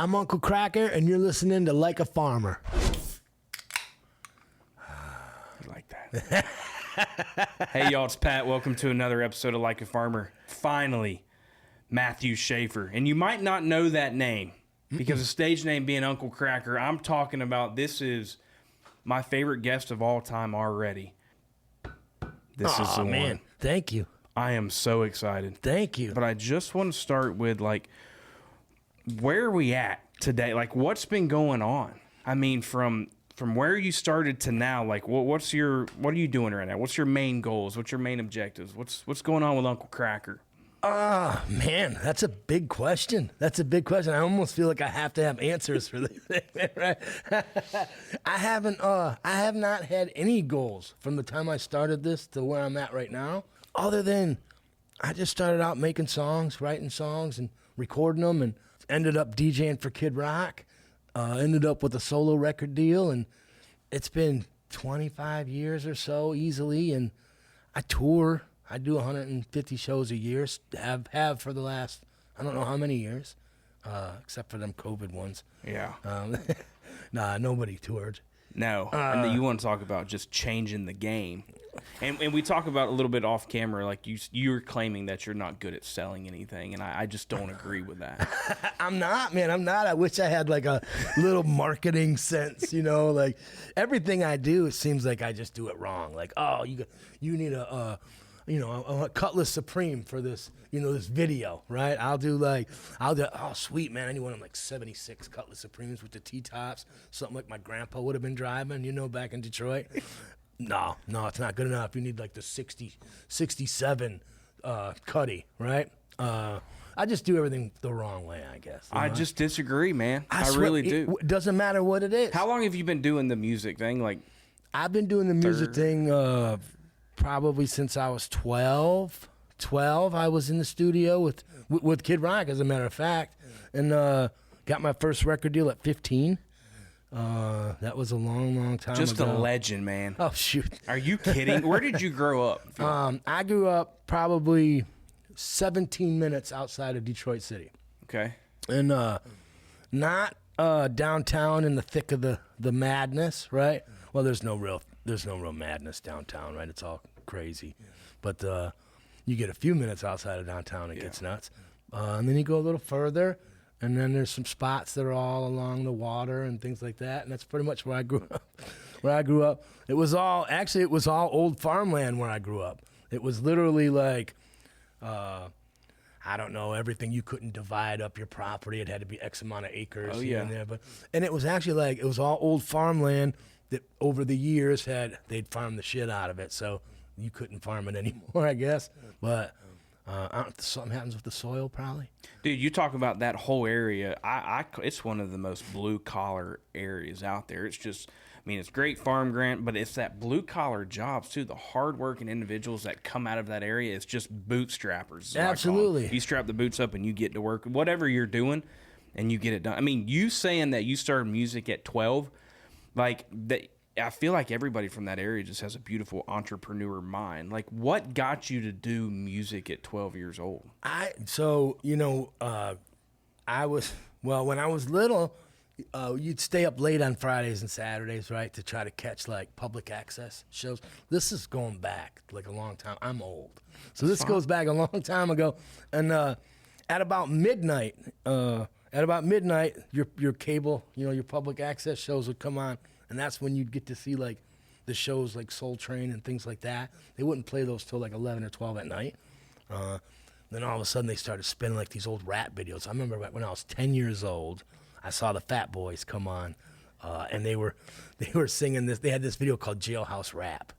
I'm Uncle Kracker, and you're listening to Like a Farmer. I like that. Hey, y'all, it's Pat. Welcome to another episode of Like a Farmer. Finally, Matthew Schaefer. And you might not know that name because the stage name being Uncle Kracker. I'm talking about, this is my favorite guest of all time already. This is the man. one. Thank you. I am so excited. Thank you. But I just want to start with, like, where are we at today? Like, what's been going on? I mean, from where you started to now, like, what are you doing right now? What's your main goals? What's your main objectives? What's going on with Uncle Kracker? Man, that's a big question. I almost feel like I have to have answers for this thing, right? I have not had any goals from the time I started this to where I'm at right now, other than I just started out making songs, writing songs, and recording them, and ended up DJing for Kid Rock, ended up with a solo record deal, and it's been 25 years or so easily, and I tour. I do 150 shows a year, have for the last, I don't know how many years, except for them COVID ones. Yeah. Nah, nobody toured. No. And then you want to talk about just changing the game. And we talk about a little bit off camera, like you're claiming that you're not good at selling anything, and I just don't agree with that. I'm not, man. I'm not. I wish I had like a little marketing sense, like everything I do, it seems like I just do it wrong. Like, oh, you need a Cutlass Supreme for this, this video, right? I'll do, oh, sweet, man. I need one of like 76 Cutlass Supremes with the T-tops, something like my grandpa would have been driving, back in Detroit. No, it's not good enough. You need like the 67 Cuddy, right? I just do everything the wrong way, I guess. I just disagree, man. I swear, really do. It doesn't matter what it is. How long have you been doing the music thing? Like, I've been doing the music thing probably since I was 12. I was in the studio with Kid Rock, as a matter of fact, and got my first record deal at 15. That was a long time just ago. A legend, man. Oh, shoot. Are you kidding? Where did you grow up? I grew up probably 17 minutes outside of Detroit City. Okay. And not downtown in the thick of the madness, right? Well, there's no real madness downtown, right? It's all crazy. But you get a few minutes outside of downtown, it gets nuts. And then you go a little further, and then there's some spots that are all along the water and things like that. And that's pretty much where I grew up. It was all old farmland where I grew up. It was literally like, I don't know, everything. You couldn't divide up your property. It had to be X amount of acres. Oh, yeah. And it was actually like, it was all old farmland that over the years they'd farmed the shit out of it. So you couldn't farm it anymore, I guess. But something happens with the soil, probably. Dude, you talk about that whole area. It's one of the most blue collar areas out there. It's just, it's great farm grant, but it's that blue collar jobs too. The hardworking individuals that come out of that area. It's just bootstrappers. Absolutely. You strap the boots up and you get to work, whatever you're doing, and you get it done. You saying that you started music at 12, like that. I feel like everybody from that area just has a beautiful entrepreneur mind. Like, what got you to do music at 12 years old? When I was little, you'd stay up late on Fridays and Saturdays, right, to try to catch like public access shows. This is going back like a long time. I'm old, so this goes back a long time ago. And at about midnight, your cable, your public access shows would come on. And that's when you'd get to see like the shows like Soul Train and things like that. They wouldn't play those till like 11 or 12 at night. Then all of a sudden they started spinning like these old rap videos. I remember when I was 10 years old, I saw the Fat Boys come on, and they were singing this. They had this video called Jailhouse Rap,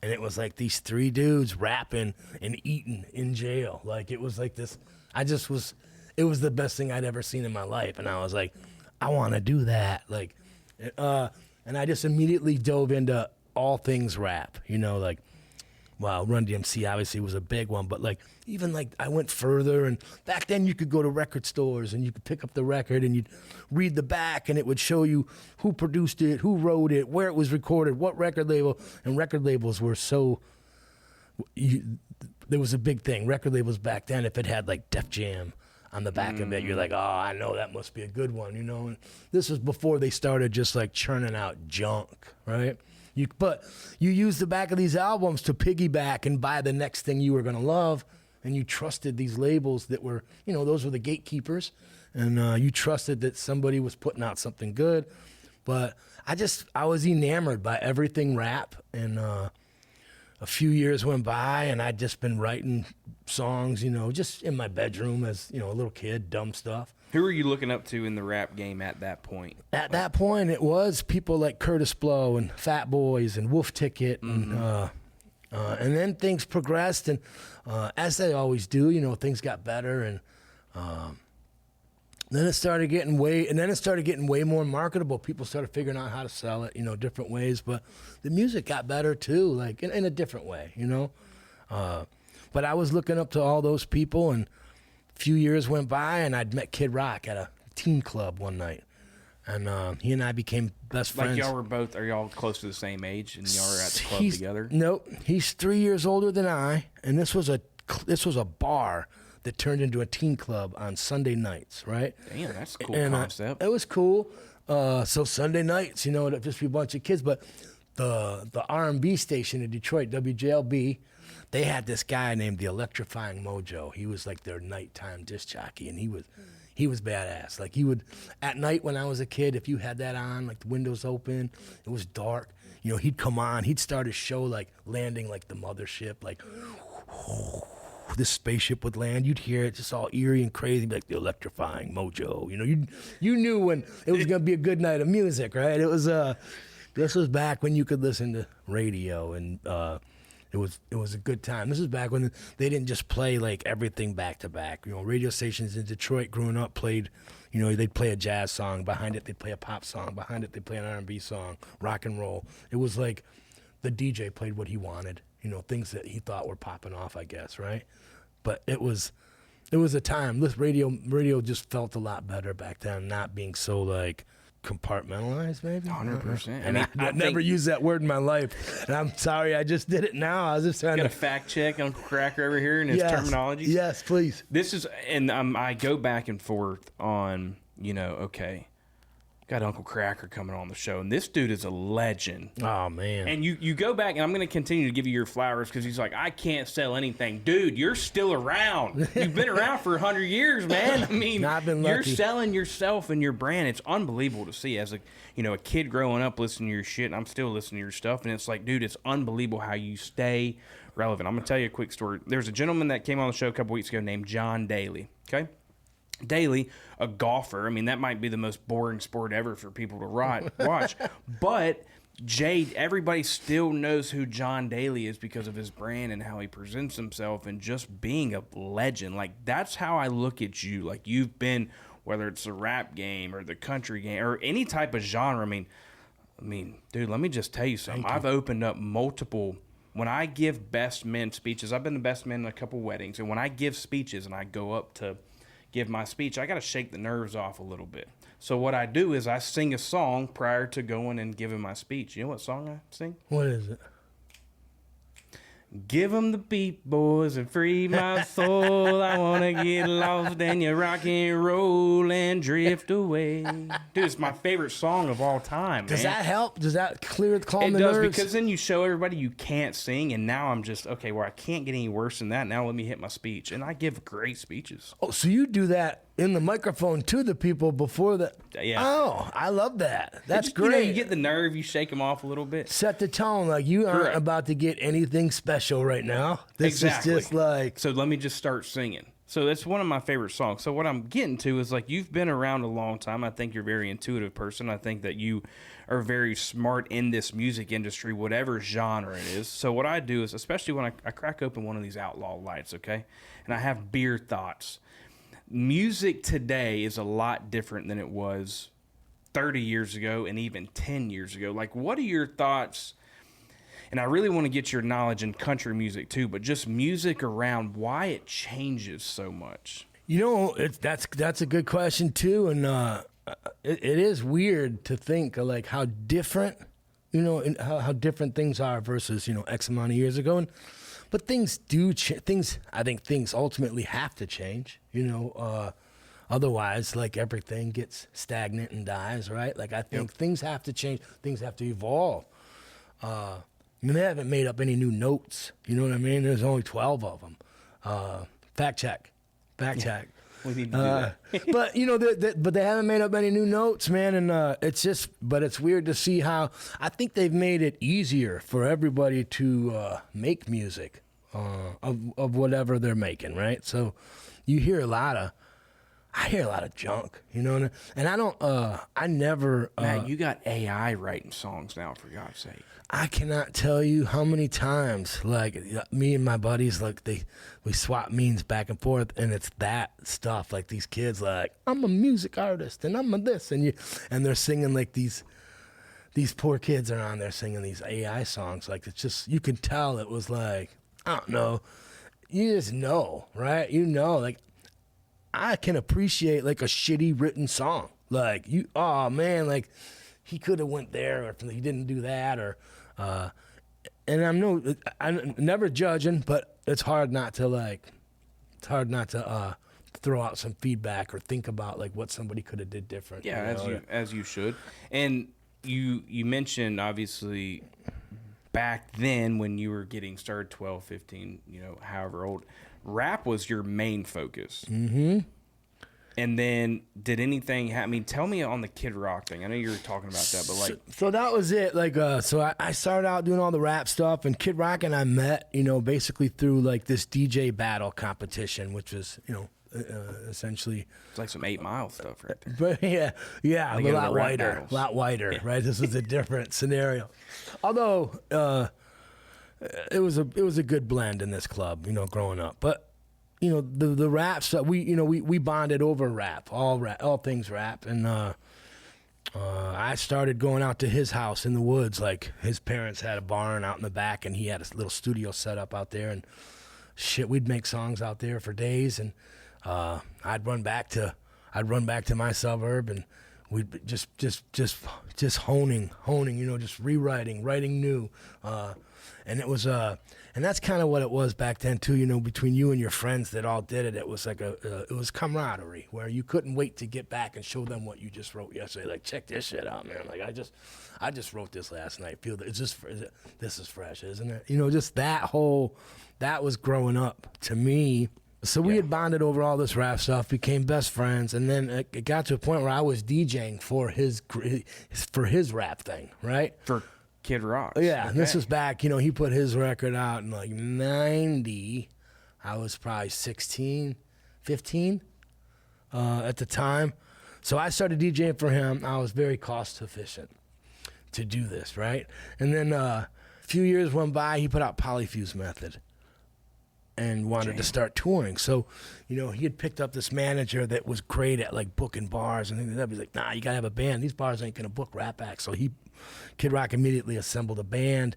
and it was like these three dudes rapping and eating in jail. Like it was like this. It was the best thing I'd ever seen in my life, and I was like, I want to do that. Like. And I just immediately dove into all things rap, like, well, Run DMC obviously was a big one, but like, even like I went further, and back then you could go to record stores and you could pick up the record and you'd read the back and it would show you who produced it, who wrote it, where it was recorded, what record label, and record labels were there was a big thing. Record labels back then, if it had like Def Jam on the back of it. You're like, oh, I know that must be a good one, you know. And this was before they started just like churning out junk, right? But you use the back of these albums to piggyback and buy the next thing you were gonna love, and you trusted these labels that were, you know, those were the gatekeepers, and you trusted that somebody was putting out something good. But I was enamored by everything rap, and a few years went by, and I'd just been writing songs, you know, just in my bedroom as, you know, a little kid, dumb stuff. Who were you looking up to in the rap game at that point? At that point, it was people like Curtis Blow and Fat Boys and Wolf Ticket, and then things progressed, and as they always do, you know, things got better, and then it started getting way more marketable. People started figuring out how to sell it, you know, different ways. But the music got better too, like in a different way, you know. But I was looking up to all those people, and a few years went by, and I'd met Kid Rock at a teen club one night, and he and I became best friends. Like are y'all close to the same age, and y'all are at the club together? Nope, he's 3 years older than I, and this was a bar that turned into a teen club on Sunday nights, right? Damn, that's a cool concept. It was cool. So Sunday nights, you know, it'd just be a bunch of kids. But the R&B station in Detroit, WJLB, they had this guy named the Electrifying Mojo. He was like their nighttime disc jockey, and he was badass. Like he would, at night when I was a kid, if you had that on, like the windows open, it was dark, you know, he'd come on, he'd start his show like landing like the mothership, like this spaceship would land. You'd hear it just all eerie and crazy, like the Electrifying Mojo. You know, you knew when it was gonna be a good night of music, right? It was this was back when you could listen to radio, and it was a good time. This is back when they didn't just play like everything back to back. You know, radio stations in Detroit growing up played, you know, they'd play a jazz song, behind it they'd play a pop song, behind it they'd play an R&B song, rock and roll. It was like the DJ played what he wanted, you know, things that he thought were popping off, I guess, right? But it was a time. This radio just felt a lot better back then, not being so like compartmentalized, maybe. 100%. And I never used that word in my life, and I'm sorry, I just did it now. I was just trying to to fact check Uncle Kracker over here and his terminology. Yes, please. This is, and I go back and forth on, you know, okay, got Uncle Kracker coming on the show, and this dude is a legend. Oh, man. And you go back, and I'm going to continue to give you your flowers because he's like, I can't sell anything. Dude, you're still around. You've been around for 100 years, man. I mean, you're selling yourself and your brand. It's unbelievable to see as a kid growing up listening to your shit, and I'm still listening to your stuff, and it's like, dude, it's unbelievable how you stay relevant. I'm going to tell you a quick story. There's a gentleman that came on the show a couple weeks ago named John Daly, okay? Daly, a golfer. I mean, that might be the most boring sport ever for people to watch. But everybody still knows who John Daly is because of his brand and how he presents himself and just being a legend. Like, that's how I look at you. Like, you've been, whether it's the rap game or the country game or any type of genre. I mean, dude, let me just tell you something. I've opened up multiple. When I give best men speeches, I've been the best man in a couple weddings, and when I give speeches and I go up to give my speech, I got to shake the nerves off a little bit. So what I do is I sing a song prior to going and giving my speech. You know what song I sing? What is it? Give 'em the beat, boys, and free my soul. I want to get lost in your rock and roll and drift away. Dude, it's my favorite song of all time, Does that help? Does that calm the nerves? It does, because then you show everybody you can't sing, and now I'm just, okay, well, I can't get any worse than that. Now let me hit my speech. And I give great speeches. Oh, so you do that in the microphone to the people before the... Yeah. Oh, I love that. That's great. You know, you get the nerve, you shake them off a little bit. Set the tone. Like, you aren't about to get anything special right now. This is just like... So let me just start singing. So that's one of my favorite songs. So what I'm getting to is, like, you've been around a long time. I think you're a very intuitive person. I think that you are very smart in this music industry, whatever genre it is. So what I do is, especially when I crack open one of these Outlaw Lights, okay, and I have beer thoughts. Music today is a lot different than it was 30 years ago and even 10 years ago. Like, what are your thoughts? And I really want to get your knowledge in country music too, but just music around why it changes so much. You know, that's a good question too, and it is weird to think of like how different, you know, and how different things are versus, you know, X amount of years ago. And But things do I think things ultimately have to change, otherwise, like, everything gets stagnant and dies, right? Like, I think things have to change. Things have to evolve. They haven't made up any new notes. You know what I mean? There's only 12 of them. Fact check. We need to do that. But but they haven't made up any new notes, man. And it's weird to see how I think they've made it easier for everybody to make music of whatever they're making, right? So you hear a lot of junk, and I don't, I never. Matt, you got AI writing songs now, for God's sake. I cannot tell you how many times, like, me and my buddies, like, we swap memes back and forth, and it's that stuff. Like, these kids, like, I'm a music artist, and I'm a this, and they're singing, like, these poor kids are on there singing these AI songs. Like, it's just, you can tell it was like, I don't know, you just know, right? Like, I can appreciate, like, a shitty written song. Like, oh man, like, he could have went there, or he didn't do that, or, and I'm never judging, but it's hard not to throw out some feedback or think about, like, what somebody could have did different. Yeah, as you should. And you mentioned, obviously, back then when you were getting started, 12, 15, however old, rap was your main focus. Mm-hmm. And then did anything happen? I mean, tell me on the Kid Rock thing. I know you were talking about that, but like... So that was it. Like, so I started out doing all the rap stuff, and Kid Rock and I met, basically through, like, this DJ battle competition, which was, essentially... It's like some 8 Mile stuff right there. But yeah, like a lot wider, yeah. right? This was a different scenario. Although, it was a good blend in this club, growing up. But, the rap stuff, we bonded over rap, all things rap. And I started going out to his house in the woods. Like, his parents had a barn out in the back, and he had a little studio set up out there. And shit, we'd make songs out there for days. And I'd run back to my suburb, and we'd just honing, just rewriting, writing new. And it was and that's kind of what it was back then too, between you and your friends that all did it. It was like it was camaraderie, where you couldn't wait to get back and show them what you just wrote yesterday. Like, check this shit out, man. Like, I just wrote this last night. This is fresh, isn't it? Just that was growing up to me. So we had bonded over all this rap stuff, became best friends, and then it got to a point where I was DJing for his rap thing, right? For Kid Rock. Yeah, okay. This was back, he put his record out in, like, 90. I was probably 16, 15 at the time. So I started DJing for him. I was very cost efficient to do this, right? And then a few years went by, he put out Polyfuse Method and wanted to start touring. So, he had picked up this manager that was great at, like, booking bars and things like that. He's like, nah, you got to have a band. These bars ain't going to book rap acts. So Kid Rock immediately assembled a band,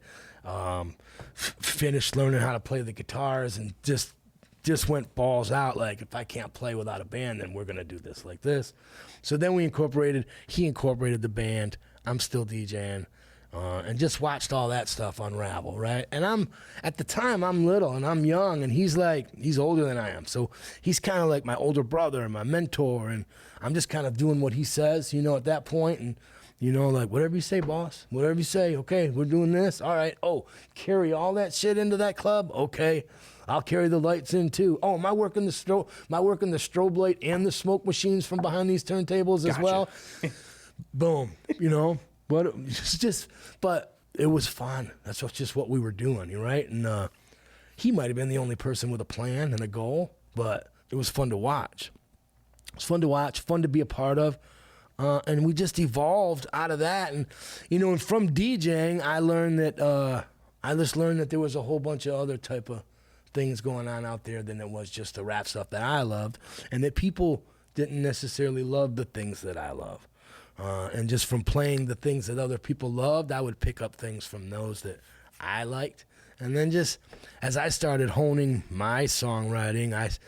finished learning how to play the guitars, and just went balls out. Like, if I can't play without a band, then we're going to do this like this. So then he incorporated the band. I'm still DJing. And just watched all that stuff unravel, right? And at the time, I'm little and I'm young, and he's older than I am. So he's kind of like my older brother and my mentor, and I'm just kind of doing what he says, at that point. And, like, whatever you say, boss, whatever you say, okay, we're doing this. All right. Oh, carry all that shit into that club? Okay. I'll carry the lights in too. Oh, am I working the strobe light and the smoke machines from behind these turntables as well? Boom, But it was fun. That's just what we were doing, right? And he might have been the only person with a plan and a goal, but it was fun to watch. It was fun to watch, fun to be a part of. And we just evolved out of that. And, and from DJing, I learned that there was a whole bunch of other type of things going on out there than it was just the rap stuff that I loved, and that people didn't necessarily love the things that I love. And just from playing the things that other people loved, I would pick up things from those that I liked. And then just as I started honing my songwriting,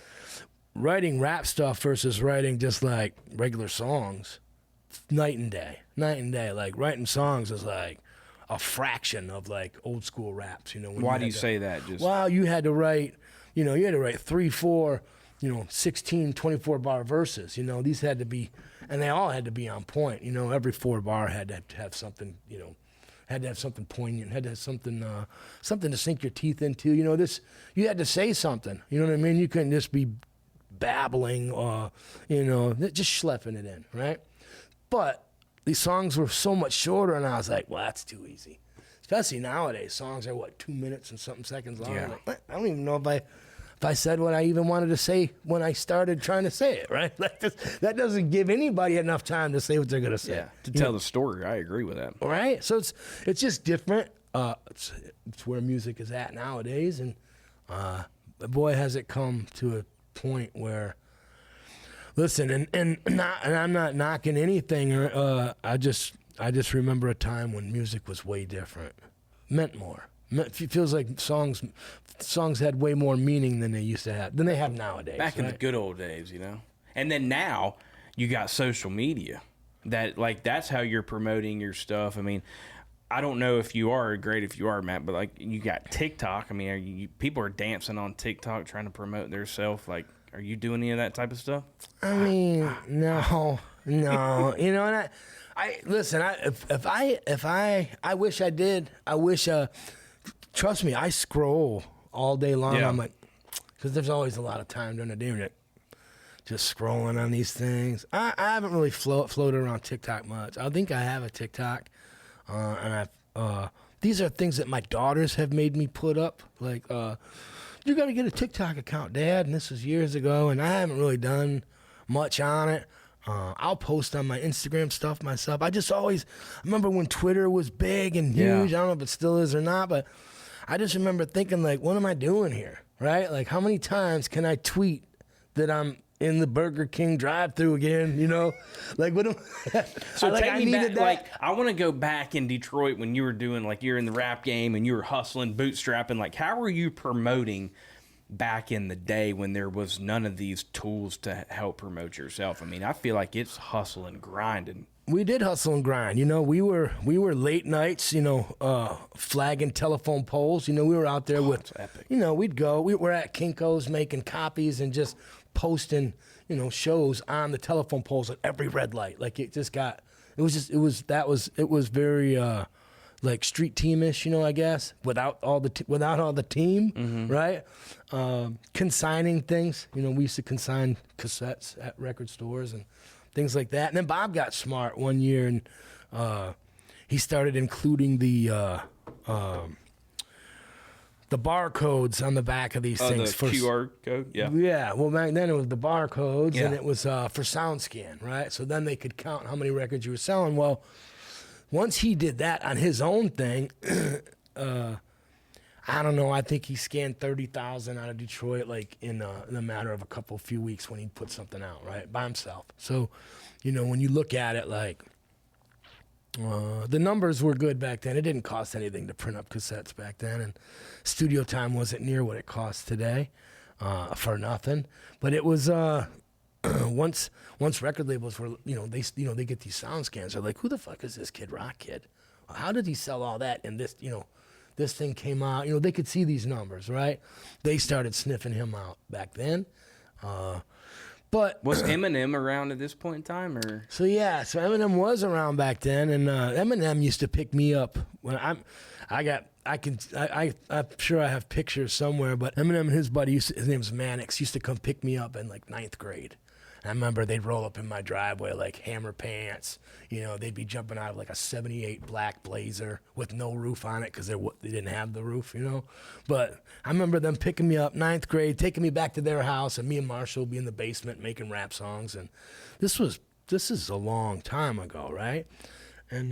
writing rap stuff versus writing just like regular songs, night and day. Like, writing songs is like, a fraction of like old school raps. You know, when Why do you had to- say that? Just Well, you had to write, you know, you had to write 3, 4, 16, 24 bar verses. You know, these had to be, and they all had to be on point. You know, every 4 bar had to have something, had to have something poignant, had to have something to sink your teeth into. You know, you had to say something. You know what I mean? You couldn't just be babbling or, just schlepping it in, right? But these songs were so much shorter, and I was like, well, that's too easy. Especially nowadays, songs are 2 minutes and something seconds long. Yeah. I'm like, I don't even know if I said what I even wanted to say when I started trying to say it, right? Like that doesn't give anybody enough time to say what they're gonna say. to tell the story. I agree with that. Right? So it's just different. It's where music is at nowadays, and boy, has it come to a point where, listen, and I'm not knocking anything. I just remember a time when music was way different, meant more. It feels like songs had way more meaning than they used to have, than they have nowadays. Back in the good old days, And then now you got social media. That's how you're promoting your stuff. I mean, I don't know if you are, great if you are, Matt, but like you got TikTok. I mean, people are dancing on TikTok trying to promote themselves. Like, are you doing any of that type of stuff? I mean, no. And I listen. I wish I did. I wish. Trust me, I scroll all day long. Yeah. I'm like, because there's always a lot of time during the day, and just scrolling on these things. I haven't really floated around TikTok much. I think I have a TikTok, and these are things that my daughters have made me put up. Like, you got to get a TikTok account, Dad. And this was years ago, and I haven't really done much on it. I'll post on my Instagram stuff myself. I remember when Twitter was big and huge. Yeah. I don't know if it still is or not, but I just remember thinking, like, what am I doing here, right? Like, how many times can I tweet that I'm in the Burger King drive-thru again, Like, what am So like, take I me needed back, that. like, I want to go back in Detroit when you were doing, like, you're in the rap game and you were hustling, bootstrapping. Like, how were you promoting back in the day when there was none of these tools to help promote yourself? I mean, I feel like it's hustle and grinding. We did hustle and grind. We were late nights, flagging telephone poles. We were out there with, epic. We'd go. We were at Kinko's making copies and just posting, shows on the telephone poles at every red light. Like it was very like street teamish, I guess, without all the team, right? Consigning things. We used to consign cassettes at record stores and things like that. And then Bob got smart one year, and he started including the barcodes on the back of these things. The QR code? Yeah. Yeah, well, back then it was the barcodes, Yeah. and it was for sound scan, right? So then they could count how many records you were selling. Well, once he did that on his own thing, I don't know, I think he scanned 30,000 out of Detroit, like in a matter of a few weeks when he put something out, right, by himself. So, when you look at it, like, the numbers were good back then. It didn't cost anything to print up cassettes back then, and studio time wasn't near what it costs today, for nothing. But it was once record labels were, they get these sound scans. They're like, who the fuck is this Kid Rock kid? How did he sell all that? And this thing came out. They could see these numbers, right? They started sniffing him out back then. But Was Eminem around at this point in time, or? So Eminem was around back then, and Eminem used to pick me up when I'm sure I have pictures somewhere, but Eminem and his buddy his name was Mannix, used to come pick me up in like 9th grade. And I remember they'd roll up in my driveway like hammer pants. They'd be jumping out of like a '78 black Blazer with no roof on it because they didn't have the roof, But I remember them picking me up 9th grade, taking me back to their house, and me and Marshall would be in the basement making rap songs. And this is a long time ago, right? And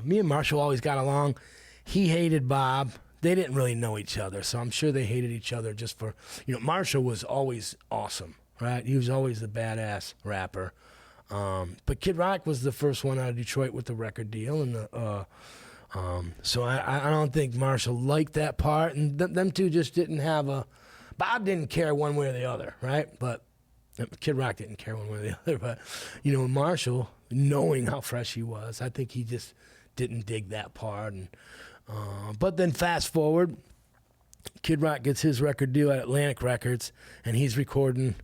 me and Marshall always got along. He hated Bob. They didn't really know each other, so I'm sure they hated each other just for, Marshall was always awesome, right? He was always the badass rapper. But Kid Rock was the first one out of Detroit with the record deal, and so I don't think Marshall liked that part, and them two just didn't have Bob didn't care one way or the other, right? But Kid Rock didn't care one way or the other. But Marshall, knowing how fresh he was, I think he just didn't dig that part. And but then fast forward, Kid Rock gets his record deal at Atlantic Records, and he's recording.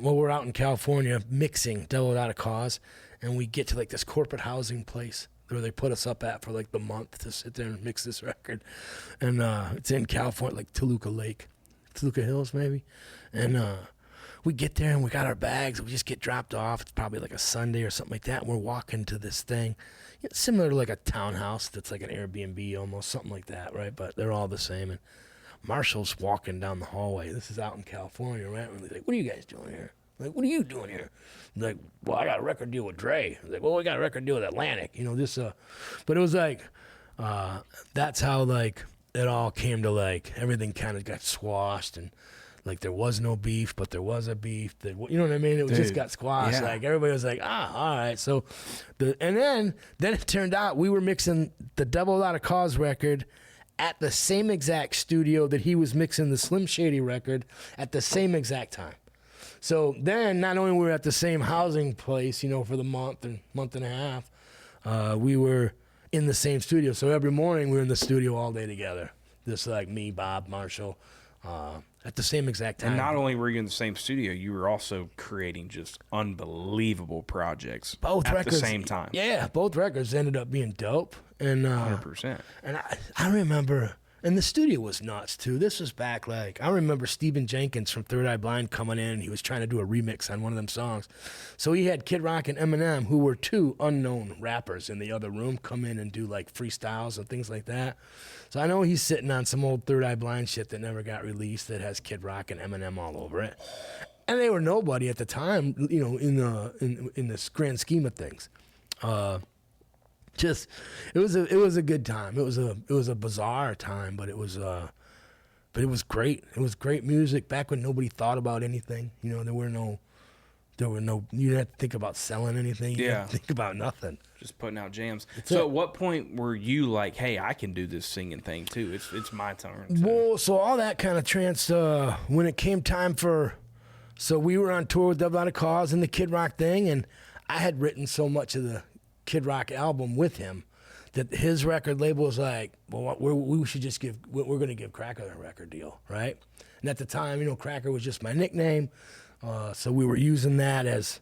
We're out in California mixing Devil Without a Cause, and we get to like this corporate housing place where they put us up at for like the month to sit there and mix this record. And it's in California, like Toluca Hills maybe. And we get there and we got our bags. We just get dropped off. It's probably like a Sunday or something like that. And we're walking to this thing. It's similar to like a townhouse that's like an Airbnb almost, something like that, right? But they're all the same. And Marshall's walking down the hallway. This is out in California, right? And he's like, what are you guys doing here? I'm like, what are you doing here? I'm like, well, I got a record deal with Dre. I was like, well, we got a record deal with Atlantic. You know, this, but it was like, that's how, like, it all came to, like, everything kind of got squashed, and, like, there was no beef, but there was a beef. That, you know what I mean? It just got squashed. Yeah. Like, everybody was like, all right. So, and then it turned out we were mixing the Devil Without a Cause record at the same exact studio that he was mixing the Slim Shady record at the same exact time. So then not only were we at the same housing place, you know, for the month and a half, we were in the same studio. So every morning we were in the studio all day together. Just like me, Bob, Marshall, at the same exact time. And not only were you in the same studio, you were also creating just unbelievable projects both at records, the same time. Yeah, both records ended up being dope. And 100%. And I remember, and the studio was nuts too. This was back like, I remember Stephen Jenkins from Third Eye Blind coming in, and he was trying to do a remix on one of them songs. So he had Kid Rock and Eminem, who were two unknown rappers in the other room, come in and do like freestyles and things like that. So I know he's sitting on some old Third Eye Blind shit that never got released that has Kid Rock and Eminem all over it. And they were nobody at the time, you know, in this grand scheme of things. Just it was a good time. It was a bizarre time, but it was great. It was great music back when nobody thought about anything. You know, there were no you didn't have to think about selling anything. You didn't have to think about nothing. Just putting out jams. So at what point were you like, hey, I can do this singing thing too? It's my turn. Well, so all that kind of when it came time so we were on tour with Devil Without a Cause and the Kid Rock thing, and I had written so much of the Kid Rock album with him that his record label was like, well, we should just we're going to give Kracker a record deal, right? And at the time, you know, Kracker was just my nickname, so we were using that as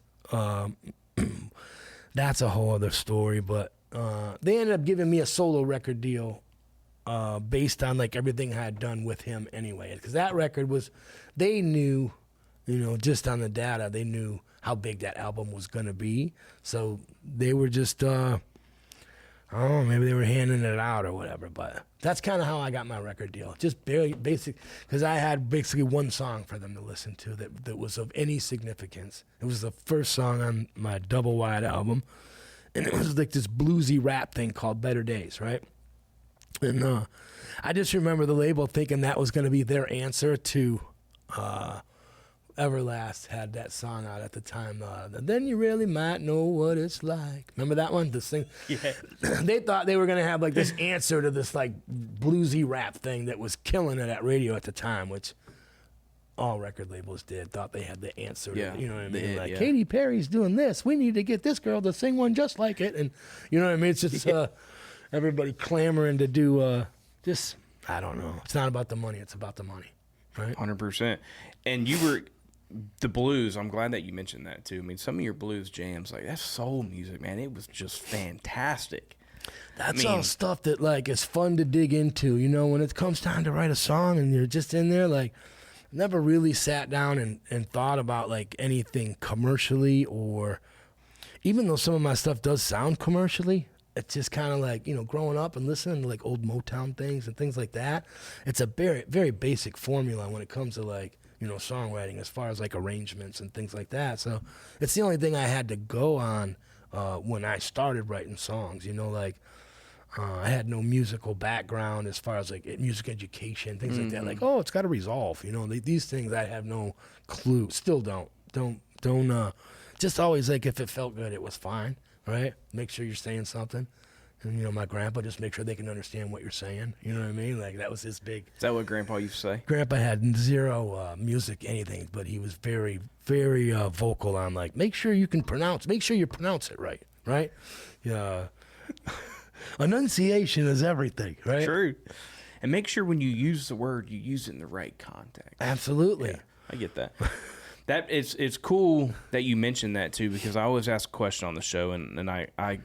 that's a whole other story. But they ended up giving me a solo record deal based on like everything I had done with him anyway, because that record they knew, you know, just on the data, they knew how big that album was going to be. So they were just, maybe they were handing it out or whatever. But that's kind of how I got my record deal. Just barely basic, because I had basically one song for them to listen to that was of any significance. It was the first song on my double wide album. And it was like this bluesy rap thing called Better Days, right? And I just remember the label thinking that was going to be their answer to Everlast had that song out at the time. Then you really might know what it's like. Remember that one? This thing. Yeah. They thought they were gonna have like this answer to this like bluesy rap thing that was killing it at radio at the time, which all record labels did. Thought they had the answer. Yeah. You know what I mean? Like Katy Perry's doing this. We need to get this girl to sing one just like it. And you know what I mean? It's just everybody clamoring to do just. I don't know. It's not about the money. It's about the money. Right. 100%. And you were. The blues, I'm glad that you mentioned that too. I mean, some of your blues jams, like that's soul music, man. It was just fantastic. That's all stuff that like is fun to dig into. You know, when it comes time to write a song and you're just in there, like never really sat down and thought about like anything commercially, or even though some of my stuff does sound commercially, it's just kind of like, you know, growing up and listening to like old Motown things and things like that. It's a very, very basic formula when it comes to like, you know, songwriting as far as like arrangements and things like that. So it's the only thing I had to go on when I started writing songs, you know, like I had no musical background as far as like music education, things like that. Like, oh, it's got to resolve, you know, these things I have no clue. Still don't just always like if it felt good, it was fine, right? Make sure you're saying something. And, you know, my grandpa, just make sure they can understand what you're saying. You know what I mean? Like, that was his big... Is that what Grandpa used to say? Grandpa had zero music, anything, but he was very, very vocal on, like, make sure you pronounce it right? Yeah. Enunciation is everything, right? True. And make sure when you use the word, you use it in the right context. Absolutely. Yeah, I get that. It's cool that you mentioned that too, because I always ask a question on the show, and I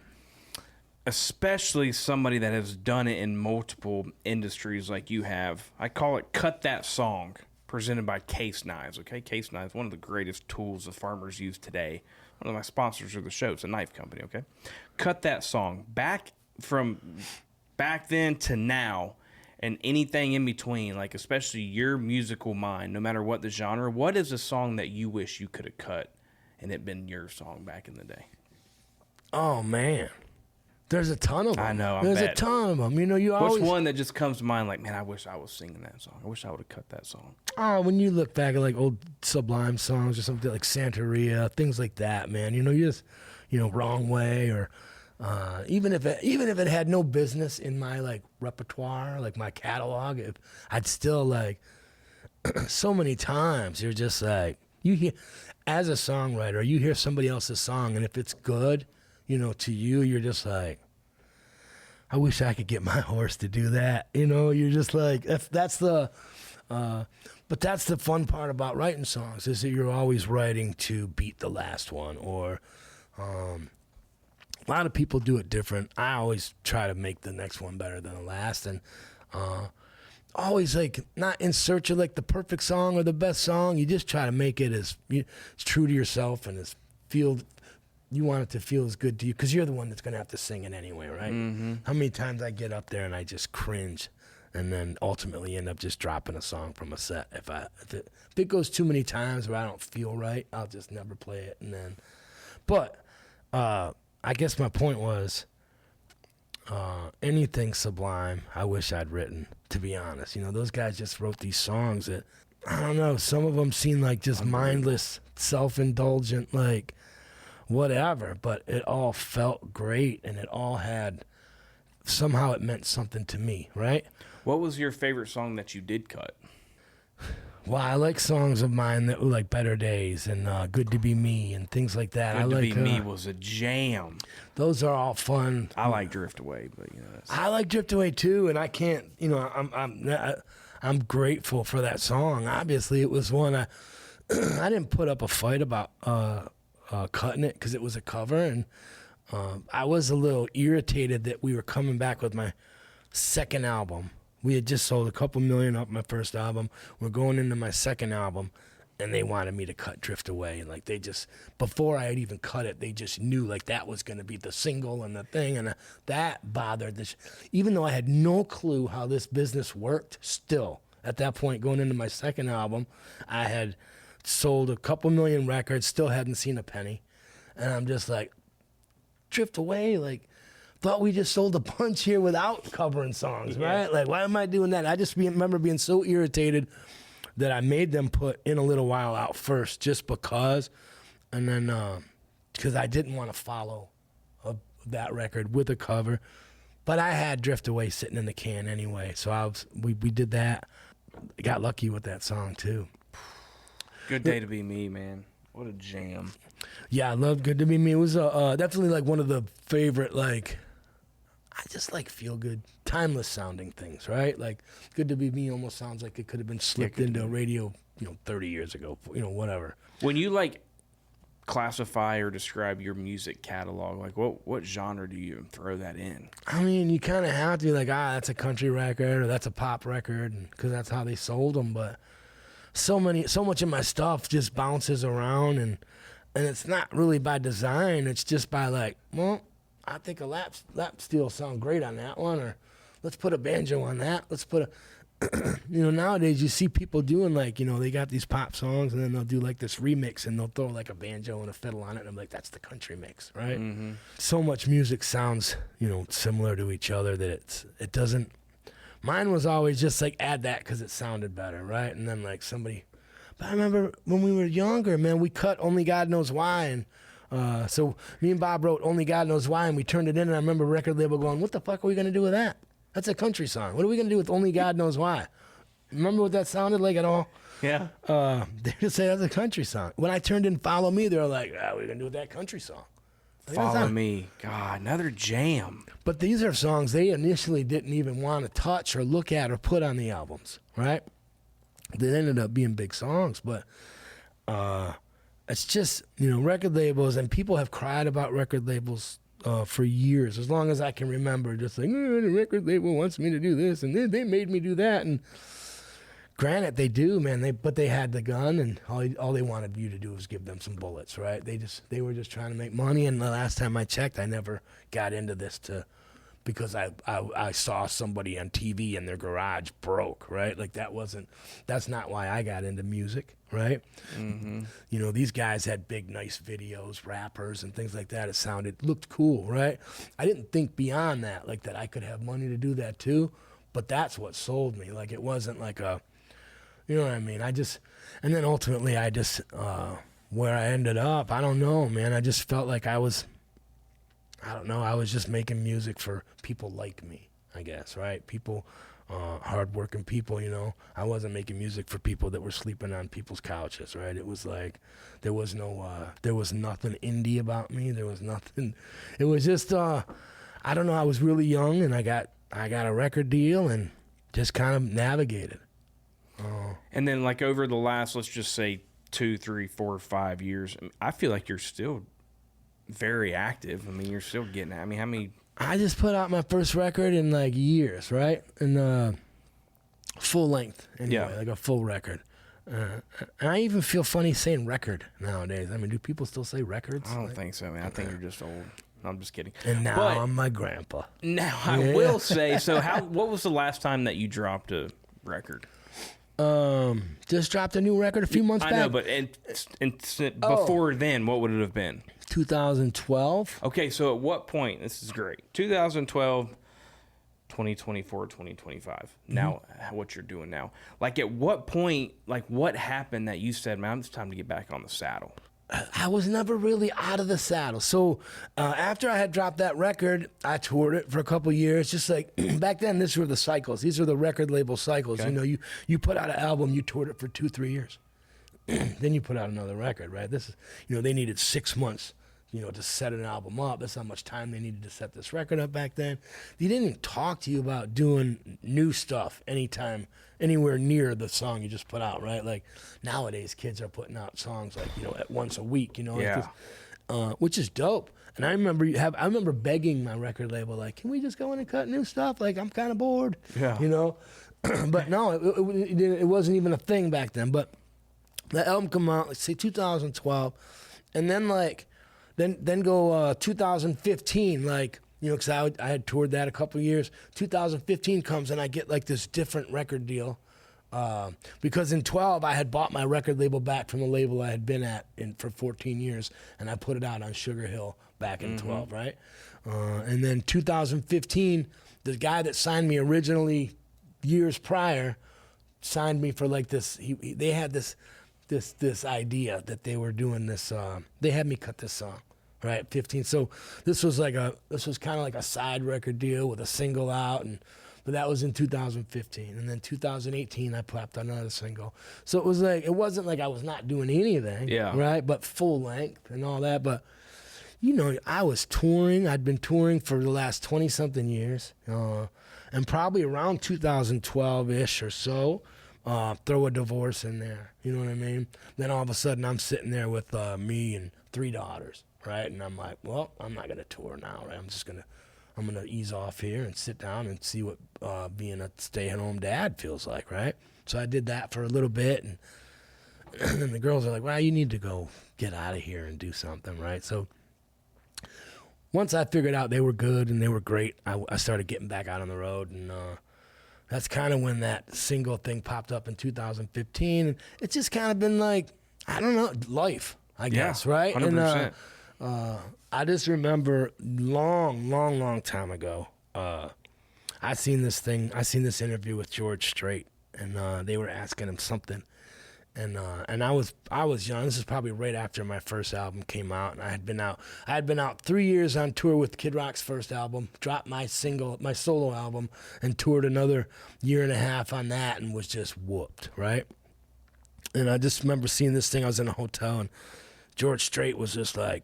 especially somebody that has done it in multiple industries like you have. I call it Cut That Song, presented by Case Knives. Okay, Case Knives, one of the greatest tools the farmers use today. One of my sponsors of the show. It's a knife company. Okay, Cut That Song. From back then to now, and anything in between, like especially your musical mind, no matter what the genre, what is a song that you wish you could have cut and it been your song back in the day? Oh man. There's a ton of them. I know. There's a ton of them. You know, What's one that just comes to mind? Like, man, I wish I was singing that song. I wish I would have cut that song. Oh, when you look back at like old Sublime songs or something like Santeria, things like that, man. You know, you just, Wrong Way, or even if it had no business in my like repertoire, like my catalog, I'd still like so many times you're just like you hear as a songwriter, you hear somebody else's song, and if it's good, to you, you're just like, I wish I could get my horse to do that. You're just like, that's the, but that's the fun part about writing songs, is that you're always writing to beat the last one, or a lot of people do it different. I always try to make the next one better than the last, and always like not in search of like the perfect song or the best song. You just try to make it as true to yourself and as you want it to feel as good to you, because you're the one that's going to have to sing it anyway, right? Mm-hmm. How many times I get up there and I just cringe, and then ultimately end up just dropping a song from a set. If it goes too many times where I don't feel right, I'll just never play it. But I guess my point was, anything Sublime, I wish I'd written, to be honest. Those guys just wrote these songs that, I don't know, some of them seem like just mindless, self-indulgent, like whatever, but it all felt great, and it all somehow it meant something to me, right? What was your favorite song that you did cut? Well, I like songs of mine that were like Better Days and Good to Be Me and things like that. Good to Be Me was a jam. Those are all fun. I like Drift Away, but I like Drift Away too, and I can't, I'm grateful for that song. Obviously, it was one I didn't put up a fight about cutting it, because it was a cover, and I was a little irritated that we were coming back with my second album. We had just sold a couple million off my first album. We're going into my second album, and they wanted me to cut Drift Away. And like they just, before I had even cut it, they just knew like that was going to be the single and the thing, and that bothered this. Even though I had no clue how this business worked, still at that point going into my second album, I had sold a couple million records, still hadn't seen a penny, and I'm just like, Drift Away, like, thought we just sold a bunch here without covering songs, right? Like, why am I doing that? I just remember being so irritated that I made them put In a Little While out first, just because, and then because I didn't want to follow that record with a cover, but I had Drift Away sitting in the can anyway, so we did that. I got lucky with that song too. Good Day to Be Me, man. What a jam. Yeah, I love Good to Be Me. It was definitely like one of the favorite, like, I just like feel good, timeless sounding things, right? Like Good to Be Me almost sounds like it could have been slipped into a radio, 30 years ago, whatever. When you like classify or describe your music catalog, like what genre do you even throw that in? I mean, you kind of have to be like, that's a country record or that's a pop record, because that's how they sold them. But so much of my stuff just bounces around, and it's not really by design. It's just by like, well, I think a lap steel sound great on that one, or let's put a banjo on that. Let's put a nowadays you see people doing like, they got these pop songs, and then they'll do like this remix, and they'll throw like a banjo and a fiddle on it, and I'm like, that's the country mix, right? Mm-hmm. So much music sounds, similar to each other that it doesn't. Mine was always just like, add that because it sounded better, right? And then like but I remember when we were younger, man, we cut Only God Knows Why, and so me and Bob wrote Only God Knows Why, and we turned it in, and I remember record label going, what the fuck are we going to do with that? That's a country song. What are we going to do with Only God Knows Why? Remember what that sounded like at all? Yeah. They just say that's a country song. When I turned in Follow Me, they were like, what are we going to do with that country song? Follow Me. God, another jam. But these are songs they initially didn't even want to touch or look at or put on the albums, right? They ended up being big songs, but it's just, record labels, and people have cried about record labels for years, as long as I can remember, just like, the record label wants me to do this, and they made me do that. And granted, they do, man. But they had the gun, and all they wanted you to do was give them some bullets, right? They were just trying to make money. And the last time I checked, I never got into this because I saw somebody on TV and their garage broke, right? Like that's not why I got into music, right? Mm-hmm. These guys had big, nice videos, rappers and things like that. It looked cool, right? I didn't think beyond that, like that I could have money to do that too, but that's what sold me. Like it wasn't like you know what I mean? And then ultimately where I ended up, I don't know, man. I just felt like I was just making music for people like me, I guess, right? People, hardworking people, I wasn't making music for people that were sleeping on people's couches, right? It was like, there was nothing indie about me. There was nothing. It was just, I don't know. I was really young, and I got a record deal and just kind of navigated. And then like over the last, let's just say 2, 3, 4, 5 years, I feel like you're still very active. I mean, you're still getting. I mean, how many? I just put out my first record in like years, right? And full length, anyway, like a full record. And I even feel funny saying record nowadays. I mean, do people still say records? I don't think so, man. I think you're just old. I'm just kidding. And now I'm my grandpa. Now I will say. So, what was the last time that you dropped a record? Just dropped a new record a few months back. I know, but before then, what would it have been? 2012. Okay, so at what point, this is great, 2012, 2024, 2025, now what you're doing now. Like at what point, like what happened that you said, man, it's time to get back on the saddle? I was never really out of the saddle. So after I had dropped that record, I toured it for a couple years. Just like back then, these were the cycles. These are the record label cycles. Okay. You put out an album, you toured it for 2-3 years. Then you put out another record, right? This is, they needed 6 months, to set an album up. That's how much time they needed to set this record up back then. They didn't even talk to you about doing new stuff anywhere near the song you just put out, right? Like nowadays, kids are putting out songs like, at once a week, Yeah. Which is dope. And I remember begging my record label, like, can we just go in and cut new stuff? Like, I'm kind of bored, Yeah. But no, it wasn't even a thing back then. But the album come out, let's say 2012, and then then go 2015, because I had toured that a couple years. 2015 comes and I get like this different record deal, because in 12 I had bought my record label back from the label I had been at for 14 years, and I put it out on Sugar Hill back in 12, right? And then 2015, the guy that signed me originally years prior signed me for like this. They had this idea that they were doing this. They had me cut this song, right? 15. So this was kind of like a side record deal with a single out, but that was in 2015. And then 2018, I popped another single. So it wasn't like I was not doing anything, Yeah. right? But full length and all that. But I was touring. I'd been touring for the last 20 something years, and probably around 2012-ish or so. Throw a divorce in there, you know what I mean? Then all of a sudden I'm sitting there with me and 3 daughters, right? And I'm like, well, I'm not gonna tour now, right? I'm gonna ease off here and sit down and see what being a stay-at-home dad feels like, right? So I did that for a little bit, and then the girls are like, well, you need to go get out of here and do something, right? So once I figured out they were good and they were great, I started getting back out on the road, and that's kind of when that single thing popped up in 2015. And it's just kind of been like, I don't know, life, I guess, right? 100%. And I just remember long time ago, I seen this interview with George Strait, and they were asking him something. And I was young. This is probably right after my first album came out, and I had been out 3 years on tour with Kid Rock's first album, dropped my solo album, and toured another year and a half on that, and was just whooped, right? And I just remember seeing this thing. I was in a hotel, and George Strait was just like,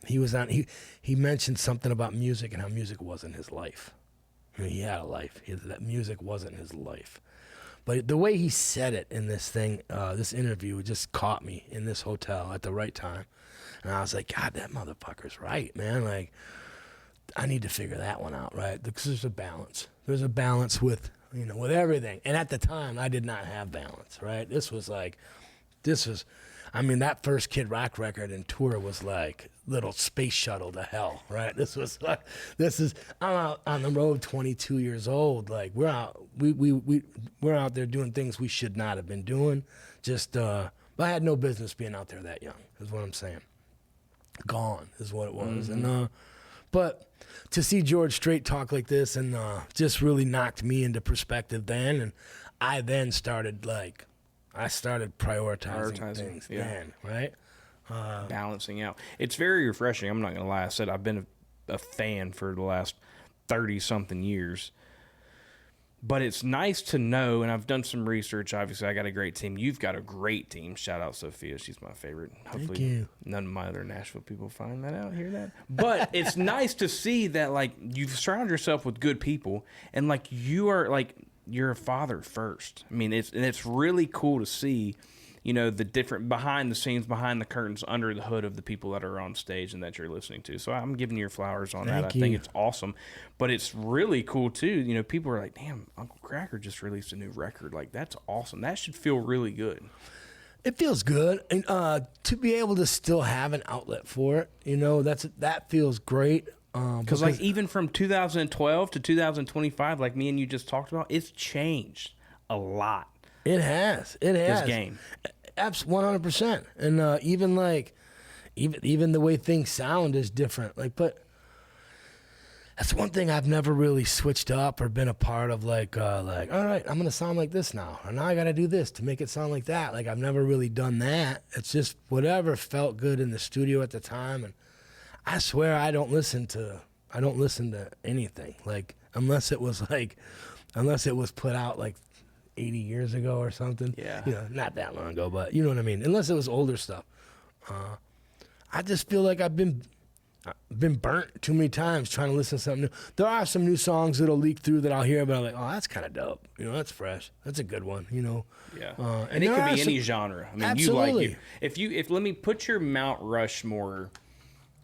he was on. He mentioned something about music and how music wasn't his life. I mean, he had a life. That music wasn't his life. But the way he said it in this thing, this interview, just caught me in this hotel at the right time. And I was like, God, that motherfucker's right, man. Like, I need to figure that one out, right? Because there's a balance. There's a balance with, with everything. And at the time, I did not have balance, right? That first Kid Rock record and tour was like little space shuttle to hell, right? I'm out on the road 22 years old. Like, we're out there doing things we should not have been doing. But I had no business being out there that young, is what I'm saying. Gone is what it was. Mm-hmm. And but to see George Strait talk like this and just really knocked me into perspective then, and I then started prioritizing things then, right? Balancing out. It's very refreshing. I'm not going to lie. I said I've been a fan for the last 30-something years. But it's nice to know, and I've done some research. Obviously, I got a great team. You've got a great team. Shout out Sophia. She's my favorite. Hopefully, thank you. None of my other Nashville people find that out, hear that. But it's nice to see that, like, you've surrounded yourself with good people, and, like, you're a father first. I mean, it's really cool to see, the different behind the scenes, behind the curtains, under the hood of the people that are on stage and that you're listening to. So I'm giving you your flowers on that. I think it's awesome. But it's really cool, too. People are like, damn, Uncle Kracker just released a new record. Like, that's awesome. That should feel really good. It feels good. And to be able to still have an outlet for it, that feels great. Because, like, even from 2012 to 2025, like me and you just talked about, it's changed a lot. It has. This game. 100%. And even the way things sound is different. Like, but that's one thing I've never really switched up or been a part of. Like, all right, I'm gonna sound like this now, or now I got to do this to make it sound like that. Like, I've never really done that. It's just whatever felt good in the studio at the time. And I swear I don't listen to anything, like, unless it was put out like 80 years ago or something. Yeah. Not that long ago, but you know what I mean? Unless it was older stuff. I just feel like I've been burnt too many times trying to listen to something new. There are some new songs that'll leak through that I'll hear, but I'm like, oh, that's kind of dope. That's fresh. That's a good one, Yeah. And it could be any genre. I mean, absolutely. If let me put your Mount Rushmore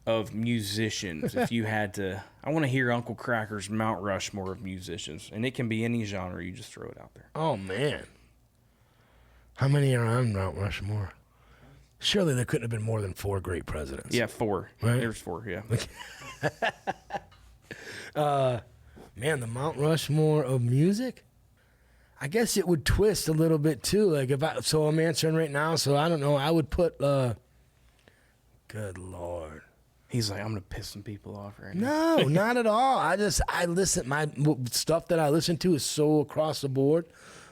of musicians, if you had to, I want to hear Uncle Kracker's Mount Rushmore of musicians, and it can be any genre. You just throw it out there. Oh, man. How many are on Mount Rushmore? Surely there couldn't have been more than 4 great presidents. Yeah, 4. Right? There's 4, yeah. Man, the Mount Rushmore of music? I guess it would twist a little bit, too. Like, so I'm answering right now, so I don't know. I would put, good Lord. He's like, I'm going to piss some people off right now. No, not at all. I listen, my stuff that I listen to is so across the board.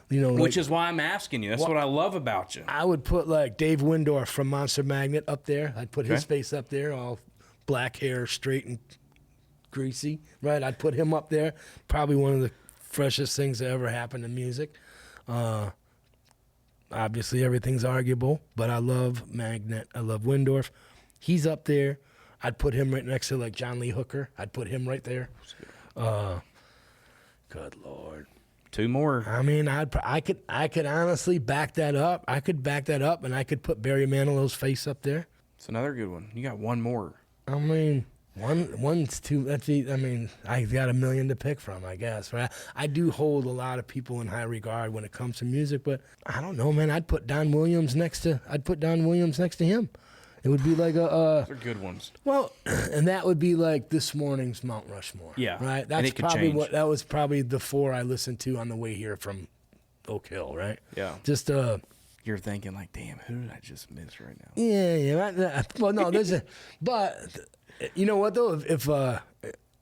Which is why I'm asking you. That's what I love about you. I would put like Dave Windorf from Monster Magnet up there. I'd put his face up there, all black hair, straight and greasy, right? I'd put him up there. Probably one of the freshest things that ever happened in music. Obviously, everything's arguable, but I love Magnet. I love Windorf. He's up there. I'd put him right next to like John Lee Hooker. I'd put him right there. Good Lord. 2 more. I mean, I could honestly back that up. I could back that up, and I could put Barry Manilow's face up there. It's another good one. You got 1 more. I mean, one's too. I got a million to pick from, I guess. Right? I do hold a lot of people in high regard when it comes to music, but I don't know, man. I'd put Don Williams next to him. It would be like They're good ones. Well, and that would be like this morning's Mount Rushmore. Yeah. Right? And That's it could probably change. that was probably the 4 I listened to on the way here from Oak Hill, right? Yeah. Just You're thinking like, damn, who did I just miss right now? Yeah. Well, no, but you know what though? If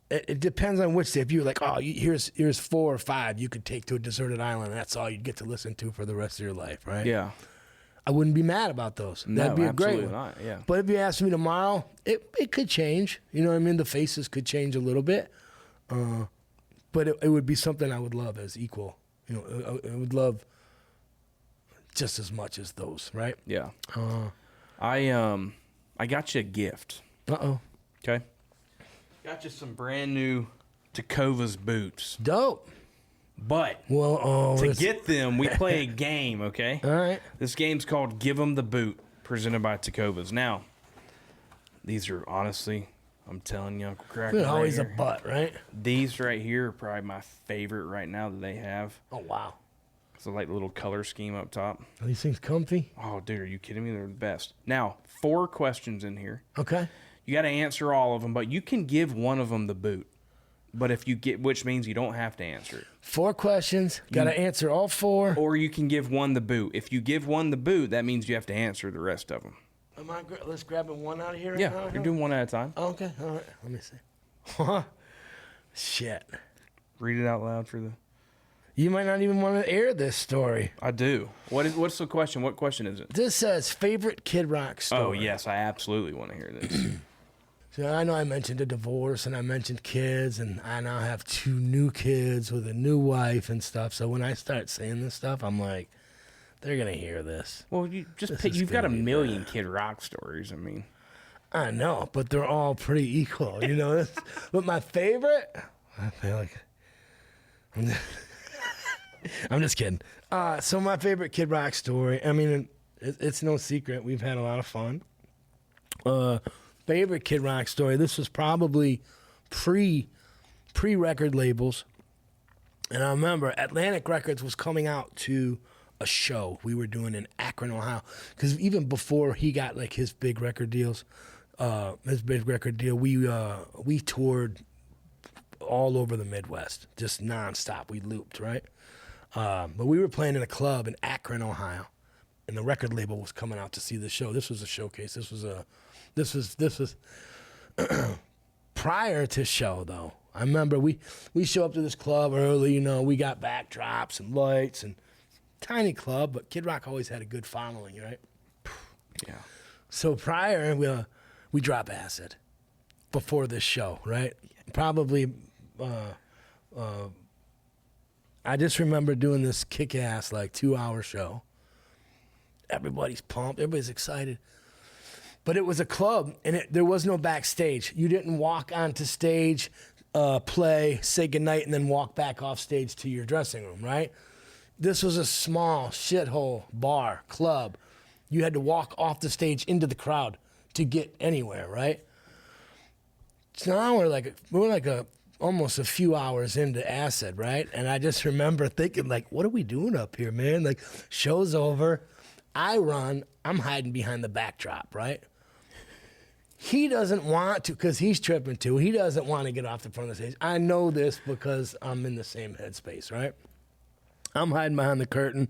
it depends on which day. If you're like, oh, here's 4 or 5 you could take to a deserted island, and that's all you'd get to listen to for the rest of your life, right? Yeah. I wouldn't be mad about those. That'd be a great one. Not, yeah. But if you ask me tomorrow, it could change. You know what I mean? The faces could change a little bit. But it would be something I would love as equal. I would love just as much as those, right? Yeah. I got you a gift. Uh-oh. Okay. Got you some brand new TECOVAS boots. Dope. But Well, to get them, we play a game, okay? all right. This game's called Give 'em the Boot, presented by TECOVAS. Now, these are honestly, I'm telling you, Uncle Kracker. There's always right a here, butt, right? these right here are probably my favorite right now that they have. Oh, wow. So like the little color scheme up top. Are these things comfy? Oh, dude, are you kidding me? They're the best. Now, 4 questions in here. Okay. You got to answer all of them, but you can give one of them the boot. But if you get, which means you don't have to answer it. 4 questions. Got to answer all 4. Or you can give one the boot. If you give one the boot, that means you have to answer the rest of them. Let's grab one out of here right Yeah, now. you're doing one at a time. Oh, okay. All right. Let me see. Shit. Read it out loud for the... You might not even want to air this story. I do. What's the question? What question is it? This says favorite Kid Rock story. Oh, yes, I absolutely want to hear this. So I know I mentioned a divorce and I mentioned kids, and I now have 2 new kids with a new wife and stuff. So when I start saying this stuff, I'm like, they're going to hear this. Well, you just This pick, is you've got a gonna be million Kid Rock stories. I mean, I know, but they're all pretty equal, you know. But my favorite, I feel like, I'm just kidding. So my favorite Kid Rock story, I mean, it's no secret. We've had a lot of fun. Favorite Kid Rock story, this was probably pre-record labels. And I remember Atlantic Records was coming out to a show we were doing in Akron, Ohio. Because even before he got like his big record deal, we toured all over the Midwest, just nonstop. We looped, right? But we were playing in a club in Akron, Ohio, and the record label was coming out to see the show. This was a showcase. This was prior to show though. I remember we show up to this club early. You know, we got backdrops and lights and tiny club, but Kid Rock always had a good following, right? yeah. So prior, we drop acid before this show, right? Probably. I just remember doing this kick-ass, like, 2-hour show. Everybody's pumped. Everybody's excited. But it was a club, and there was no backstage. You didn't walk onto stage, play, say goodnight, and then walk back off stage to your dressing room, right? This was a small shithole bar, club. You had to walk off the stage into the crowd to get anywhere, right? So now we're almost a few hours into acid, right? And I just remember thinking, like, what are we doing up here, man? Like, show's over. I'm hiding behind the backdrop, right? He doesn't want to, because he's tripping too. He doesn't want to get off the front of the stage. I know this because I'm in the same headspace, right? I'm hiding behind the curtain.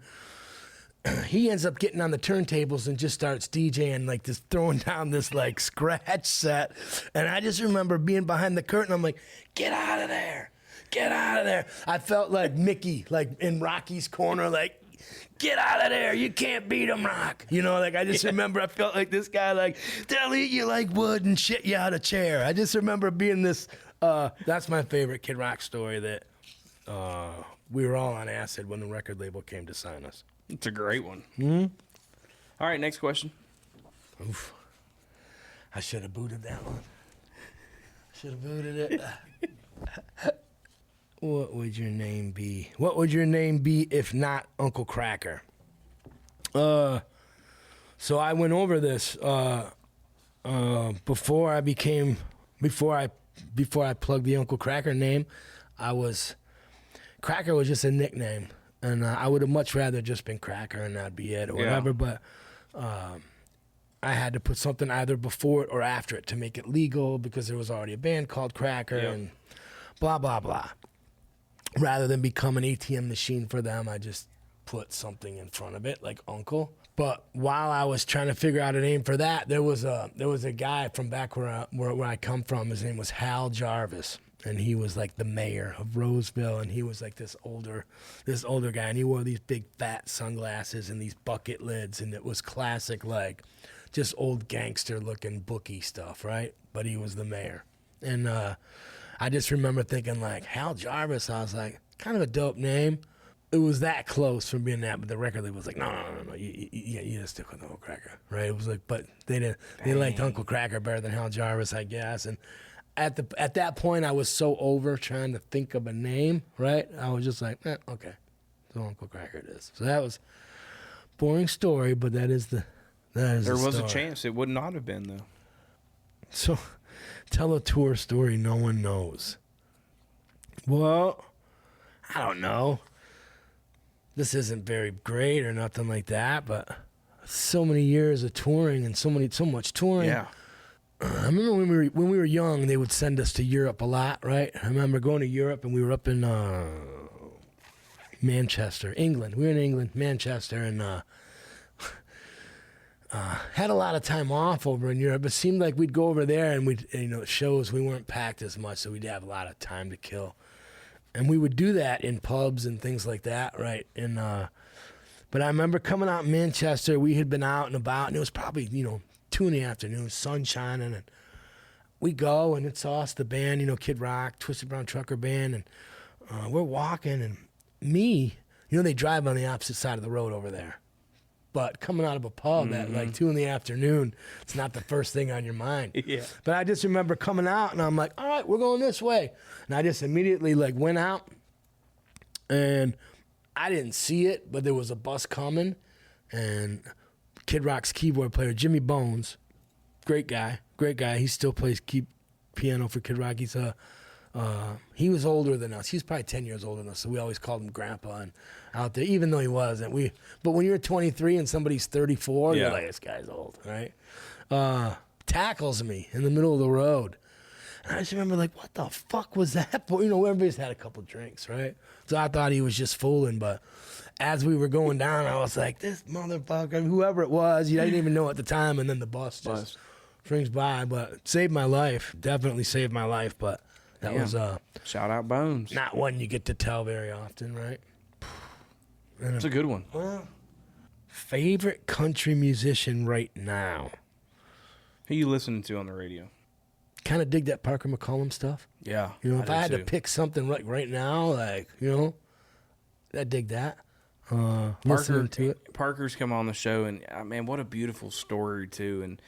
He ends up getting on the turntables and just starts DJing, like just throwing down this like scratch set. And I just remember being behind the curtain. I'm like, get out of there. Get out of there. I felt like Mickey, like in Rocky's corner, like, get out of there. You can't beat him, Rock. You know, like I just remember I felt like this guy, like, they'll eat you like wood and shit you out of chair. I just remember being this, that's my favorite Kid Rock story, that we were all on acid when the record label came to sign us. It's a great one. Mm-hmm. All right, next question. Oof. I should have booted that one. Should have booted it. What would your name be? What would your name be if not Uncle Kracker? So I went over this before I plugged the Uncle Kracker name. Kracker was just a nickname. And I would have much rather just been Kracker and that'd be it or whatever. But I had to put something either before it or after it to make it legal because there was already a band called Kracker and blah, blah, blah. Rather than become an ATM machine for them, I just put something in front of it like Uncle. But while I was trying to figure out a name for that, there was a guy from back where I come from. His name was Hal Jarvis. And he was like the mayor of Roseville, and he was like this older guy, and he wore these big fat sunglasses and these bucket lids, and it was classic, like just old gangster looking bookie stuff, right? But he was the mayor. And I just remember thinking like Hal Jarvis, I was like, kind of a dope name, it was that close from being that, but the record label was like, no, you just stick with Uncle Kracker, right? It was like, but they liked Uncle Kracker better than Hal Jarvis, I guess. And at that point, I was so over trying to think of a name, right? I was just like, okay, so Uncle Kracker it is. So that was boring story, but that is the There was story. a chance it would not have been, though. So tell a tour story no one knows. Well, I don't know. This isn't very great or nothing like that, but so many years of touring and so much touring. Yeah. I remember when we were young, they would send us to Europe a lot, right? I remember going to Europe, and we were up in Manchester, England. We were in England, Manchester, and had a lot of time off over in Europe. It seemed like we'd go over there, and shows we weren't packed as much, so we'd have a lot of time to kill. And we would do that in pubs and things like that, right? And but I remember coming out in Manchester. We had been out and about, and it was probably 2 p.m, sun shining, and we go, and it's us, the band, Kid Rock, Twisted Brown Trucker Band, and we're walking, and they drive on the opposite side of the road over there. But coming out of a pub at like 2 p.m, it's not the first thing on your mind. Yeah. But I just remember coming out, and I'm like, all right, we're going this way. And I just immediately went out, and I didn't see it, but there was a bus coming, and Kid Rock's keyboard player, Jimmy Bones, great guy. He still plays piano for Kid Rock. He was older than us. He was probably 10 years older than us, so we always called him Grandpa. And out there, even though he wasn't, but when you're 23 and somebody's 34, you're like, this guy's old, right? Tackles me in the middle of the road. And I just remember, what the fuck was that for? Everybody's had a couple drinks, right? So I thought he was just fooling, but as we were going down, I was like, this motherfucker, whoever it was, I didn't even know at the time, and then the bus just swings by, but saved my life. Definitely saved my life, but that was shout out Bones. not one you get to tell very often, right? It's a good one. Well, favorite country musician right now? Who you listening to on the radio? Kind of dig that Parker McCollum stuff. Yeah. If I had to pick something right now, I dig that. Listening to it. Parker's come on the show, and man, what a beautiful story too. And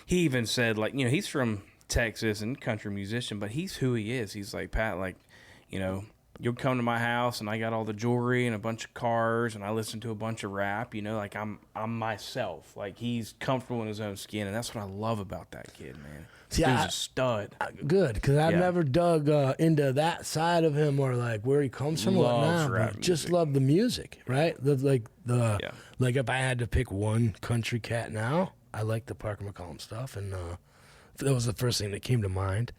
he even said, he's from Texas and country musician, but he's who he is. He's like, Pat, you'll come to my house and I got all the jewelry and a bunch of cars and I listen to a bunch of rap, I'm myself. He's comfortable in his own skin, and that's what I love about that kid, man. He's a stud. Good, because I've never dug into that side of him or where he comes from. Loves rap but just love the music, right? If I had to pick one country cat now, I like the Parker McCollum stuff, and that was the first thing that came to mind.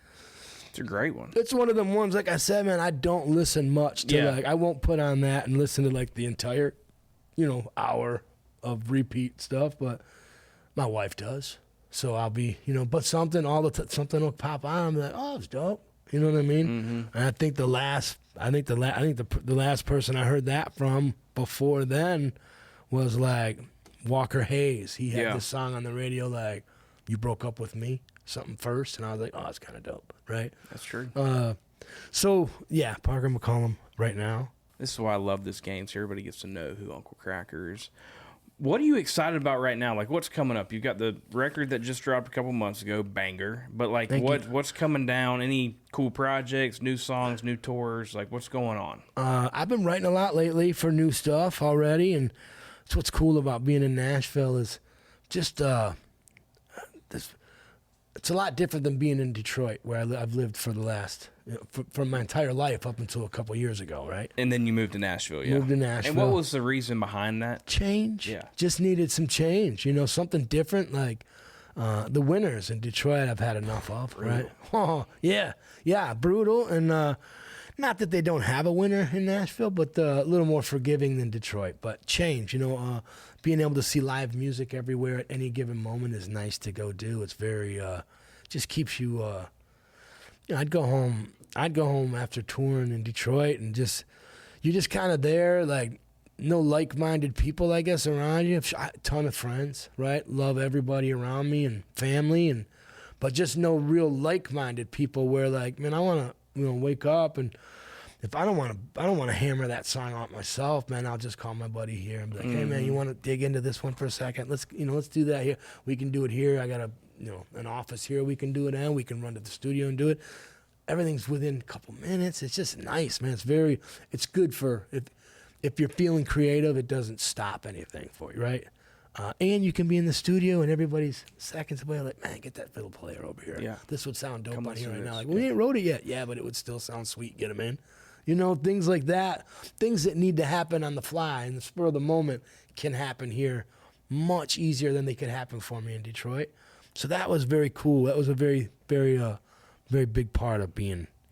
It's a great one. It's one of them ones, like I said, man, I don't listen much to I won't put on that and listen to the entire, hour of repeat stuff, but my wife does. So I'll be, but something will pop on. I'm like, oh, it's dope. You know what I mean? Mm-hmm. And I think the last person I heard that from before then was Walker Hayes. He had this song on the radio, "You Broke Up With Me," something first, and I was like, oh, it's kind of dope, right? That's true. So yeah, Parker McCollum right now. This is why I love this game, so everybody gets to know who Uncle Kracker is. What are you excited about right now? What's coming up? You've got the record that just dropped a couple months ago, banger. But what's coming down? Any cool projects, new songs, new tours? What's going on? I've been writing a lot lately for new stuff already, and that's what's cool about being in Nashville is just it's a lot different than being in Detroit, where I've lived for the last, for my entire life up until a couple years ago, right? And then you moved to Nashville, yeah. Moved to Nashville. And what was the reason behind that? Change. Yeah. Just needed some change, something different. The winters in Detroit I've had enough of, brutal. Right? Oh, yeah, brutal. And not that they don't have a winter in Nashville, but a little more forgiving than Detroit. But change, being able to see live music everywhere at any given moment is nice to go do. It's very, just keeps you, I'd go home after touring in Detroit and you're just kind of there, no like-minded people, I guess, around you. A ton of friends, right? Love everybody around me and family, but just no real like-minded people where man, I want to, wake up and if I don't want to hammer that song out myself, man, I'll just call my buddy here and be like, hey man, you want to dig into this one for a second? Let's do that here. We can do it here. I got an office here we can do it in. We can run to the studio and do it. Everything's within a couple minutes. It's just nice, man. It's good for if you're feeling creative, it doesn't stop anything for you, right? And you can be in the studio and everybody's seconds away, like, man, get that fiddle player over here. Yeah. This would sound dope on here right this. now. Like, we ain't wrote it yet. Yeah, but it would still sound sweet. Get them in. Things like that. Things that need to happen on the fly and the spur of the moment can happen here much easier than they could happen for me in Detroit. So that was very cool. That was a very, very, very big part of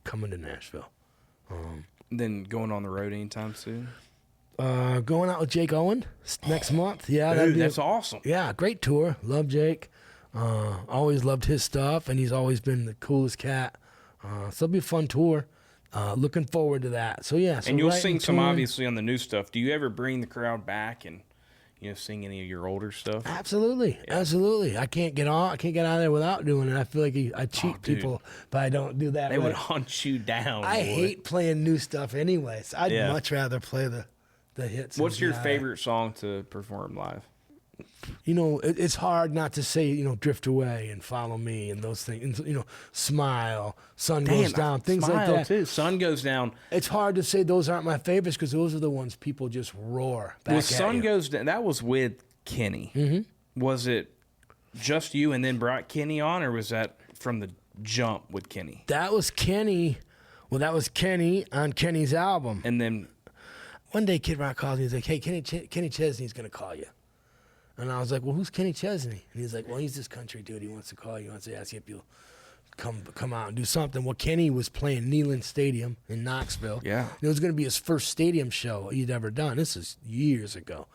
coming to Nashville. Then going on the road anytime soon? Going out with Jake Owen next month. Yeah, dude, that's awesome. Yeah, great tour. Love Jake. Always loved his stuff, and he's always been the coolest cat. So it'll be a fun tour. Looking forward to that. So yeah. And you'll sing some obviously on the new stuff. Do you ever bring the crowd back and sing any of your older stuff? Absolutely, absolutely. I can't get out of there without doing it. I feel like I cheat people if I don't do that. They would hunt you down. I hate playing new stuff anyways. I'd much rather play the hits. What's your favorite song to perform live? It's hard not to say, Drift Away and Follow Me and those things. Smile, Sun Goes Down, things like that. Too. Sun Goes Down. It's hard to say those aren't my favorites because those are the ones people just roar back at Sun you. Goes Down, that was with Kenny. Mm-hmm. Was it just you and then brought Kenny on, or was that from the jump with Kenny? That was Kenny. Well, that was Kenny on Kenny's album. And then one day Kid Rock calls me. He's like, hey, Kenny Chesney's going to call you. And I was like, well, who's Kenny Chesney? And he's like, well, he's this country dude. He wants to call you. He wants to ask you if you'll come out and do something. Well, Kenny was playing Neyland Stadium in Knoxville. Yeah. It was going to be his first stadium show he'd ever done. This is years ago.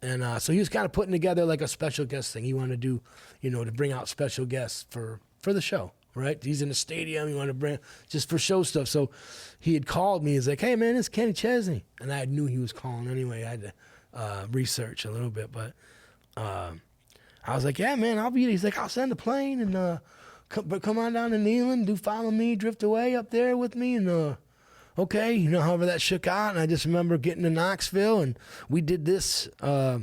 And so he was kind of putting together like a special guest thing. He wanted to do, to bring out special guests for the show, right? He's in the stadium. He wanted to bring just for show stuff. So he had called me. He's like, hey, man, it's Kenny Chesney. And I knew he was calling anyway. I had to research a little bit, but I was like, yeah, man, I'll be. He's like, I'll send a plane and come on down to Neyland, do Follow Me, Drift Away up there with me, and okay, however that shook out. And I just remember getting to Knoxville and we did this. I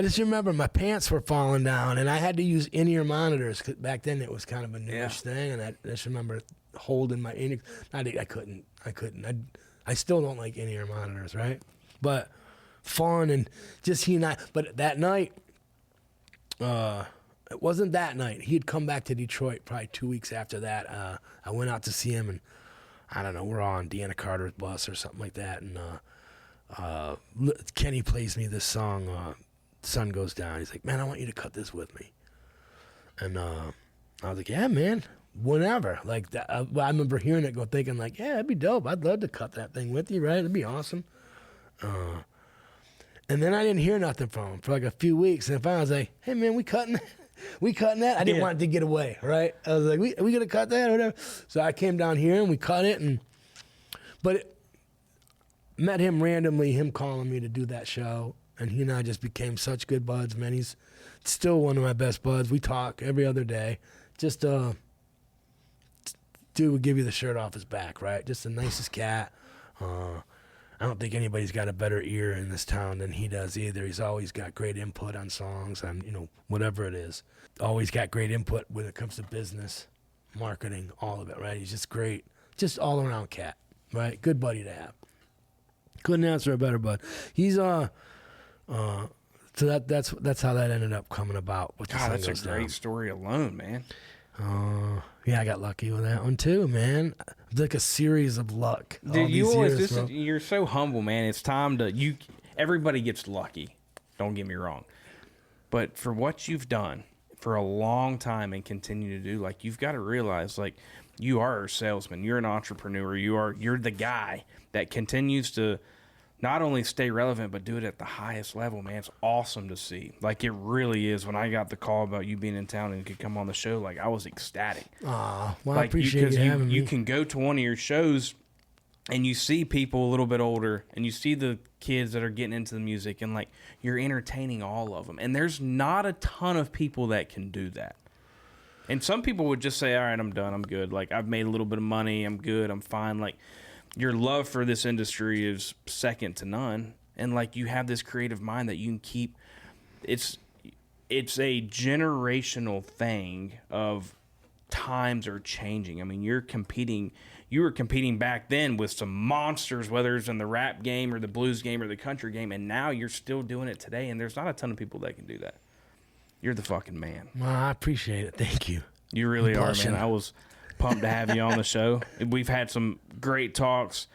just remember my pants were falling down and I had to use in-ear monitors. 'Cause back then it was kind of a newish thing, and I just remember holding my in. I couldn't. I still don't like in-ear monitors, right? But fun and just he and I. But that night, it wasn't that night. He had come back to Detroit probably 2 weeks after that. I went out to see him, and I don't know, we're on Deanna Carter's bus or something like that. And Kenny plays me this song, Sun Goes Down. He's like, man, I want you to cut this with me. And I was like, yeah, man, whenever. Like that, I remember hearing it, thinking like, yeah, that'd be dope. I'd love to cut that thing with you, right? It'd be awesome. And then I didn't hear nothing from him for like a few weeks. And finally I was like, hey, man, we cutting that? I didn't want it to get away, right? I was like, we going to cut that or whatever? So I came down here and we cut it. Met him randomly, him calling me to do that show. And he and I just became such good buds, man. He's still one of my best buds. We talk every other day. Just, dude would give you the shirt off his back, right? Just the nicest cat. I don't think anybody's got a better ear in this town than he does either. He's always got great input on songs and, whatever it is. Always got great input when it comes to business, marketing, all of it, right? He's just great. Just all around cat, right? Good buddy to have. Couldn't answer a better bud. He's so that's how that ended up coming about. God, that's a great story alone, man. Yeah, I got lucky with that one too, man. It's like a series of luck. Dude, you're so humble, man. It's time to everybody gets lucky. Don't get me wrong. But for what you've done for a long time and continue to do, like, you've got to realize, like, you are a salesman, you're an entrepreneur, you're the guy that continues to not only stay relevant, but do it at the highest level, man. It's awesome to see. Like, it really is. When I got the call about you being in town and could come on the show, like, I was ecstatic. Well, like, I appreciate you having me. You can go to one of your shows and you see people a little bit older and you see the kids that are getting into the music and, like, you're entertaining all of them. And there's not a ton of people that can do that. And some people would just say, all right, I'm done. I'm good. Like, I've made a little bit of money. I'm good. I'm fine. Like, your love for this industry is second to none. And, like, you have this creative mind that you can keep. It's a generational thing of times are changing. I mean, you were competing back then with some monsters, whether it's in the rap game or the blues game or the country game, and now you're still doing it today, and there's not a ton of people that can do that. You're the fucking man. Well, I appreciate it. Thank you. You really are, man. I was pumped to have you on the show. We've had some great talks,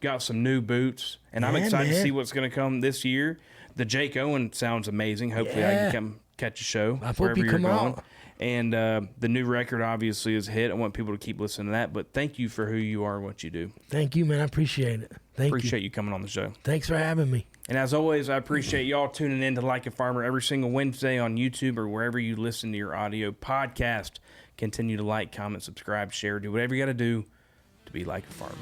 got some new boots, and I'm excited to see what's going to come this year. The Jake Owen sounds amazing. Hopefully I can come catch a show I wherever hope you you're come going. out. And the new record obviously is a hit. I want people to keep listening to that. But thank you for who you are and what you do. Thank you, man. I appreciate it. Appreciate you coming on the show. Thanks for having me. And as always, I appreciate y'all tuning in to Like a Farmer every single Wednesday on YouTube or wherever you listen to your audio podcast. Continue to like, comment, subscribe, share, do whatever you got to do to be like a farmer.